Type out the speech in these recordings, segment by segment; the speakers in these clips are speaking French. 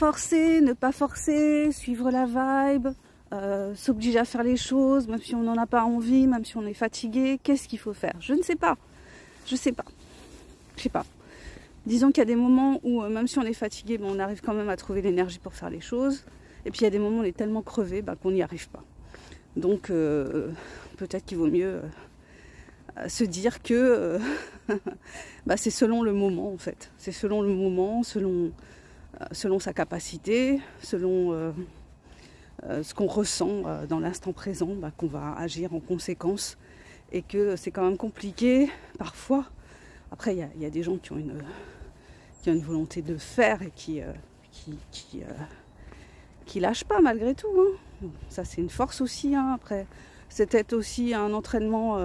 forcer, ne pas forcer, suivre la vibe, s'obliger à faire les choses, même si on n'en a pas envie, même si on est fatigué. Qu'est-ce qu'il faut faire? Je ne sais pas. Je sais pas. Je sais pas. Disons qu'il y a des moments où, même si on est fatigué, on arrive quand même à trouver l'énergie pour faire les choses. Et puis il y a des moments où on est tellement crevé qu'on n'y arrive pas. Donc peut-être qu'il vaut mieux se dire que c'est selon le moment en fait. C'est selon le moment, selon sa capacité, selon ce qu'on ressent dans l'instant présent, qu'on va agir en conséquence. Et que c'est quand même compliqué parfois. Après, il y a des gens qui ont une volonté de faire et qui lâchent pas malgré tout. Hein. Ça, c'est une force aussi. Hein. Après, c'est peut-être aussi un entraînement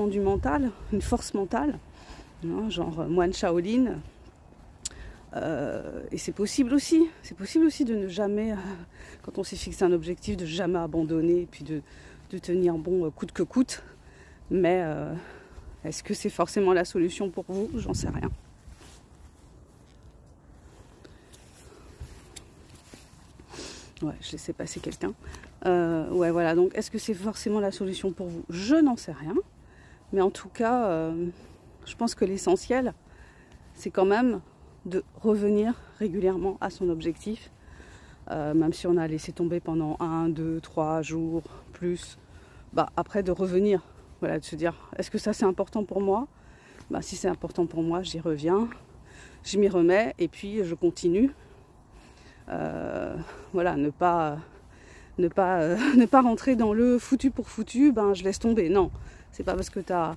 du mental, une force mentale, hein, genre moine Shaolin. Et c'est possible aussi. C'est possible aussi de ne jamais, quand on s'est fixé un objectif, de jamais abandonner et puis de tenir bon coûte que coûte. Mais est-ce que c'est forcément la solution pour vous? J'en sais rien. Ouais, je laissais passer quelqu'un. Ouais, voilà. Donc, est-ce que c'est forcément la solution pour vous? Je n'en sais rien. Mais en tout cas, je pense que l'essentiel, c'est quand même de revenir régulièrement à son objectif. Même si on a laissé tomber pendant 1, 2, 3 jours, plus. Après, de revenir. Voilà, de se dire, est-ce que ça c'est important pour moi? Si c'est important pour moi, j'y reviens, je m'y remets et puis je continue. Voilà, ne pas rentrer dans le foutu pour foutu, je laisse tomber. Non, c'est pas parce que t'as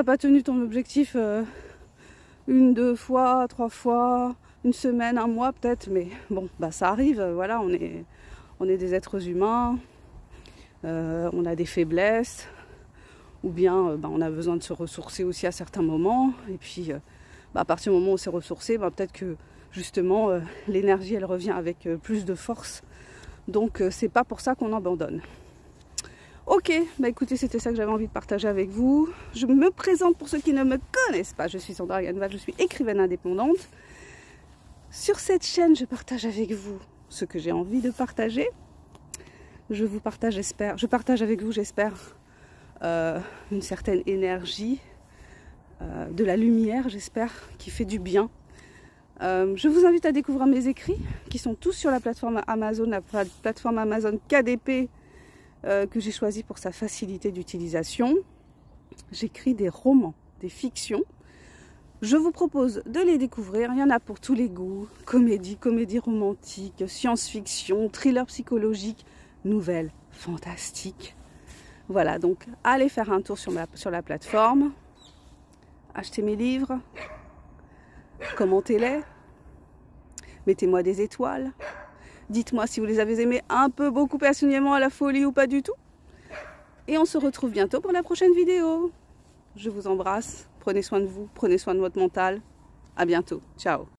pas tenu ton objectif 1, 2 fois, 3 fois, une semaine, un mois peut-être, mais bon, ça arrive. Voilà, on est des êtres humains, on a des faiblesses. Ou bien on a besoin de se ressourcer aussi à certains moments. Et puis à partir du moment où on s'est ressourcé, peut-être que justement l'énergie elle revient avec plus de force. Donc c'est pas pour ça qu'on abandonne. Ok, écoutez, c'était ça que j'avais envie de partager avec vous. Je me présente pour ceux qui ne me connaissent pas. Je suis Sandra Ganval, je suis écrivaine indépendante. Sur cette chaîne, je partage avec vous ce que j'ai envie de partager. Je partage avec vous, j'espère, une certaine énergie, de la lumière, j'espère, qui fait du bien. Je vous invite à découvrir mes écrits, qui sont tous sur la plateforme Amazon, KDP, que j'ai choisi pour sa facilité d'utilisation. J'écris des romans, des fictions. Je vous propose de les découvrir. Il y en a pour tous les goûts. Comédie romantique, science-fiction, thriller psychologique, nouvelles fantastiques. Voilà, donc allez faire un tour sur la plateforme. Achetez mes livres. Commentez-les. Mettez-moi des étoiles. Dites-moi si vous les avez aimés un peu, beaucoup, passionnément, à la folie ou pas du tout. Et on se retrouve bientôt pour la prochaine vidéo. Je vous embrasse. Prenez soin de vous. Prenez soin de votre mental. À bientôt. Ciao.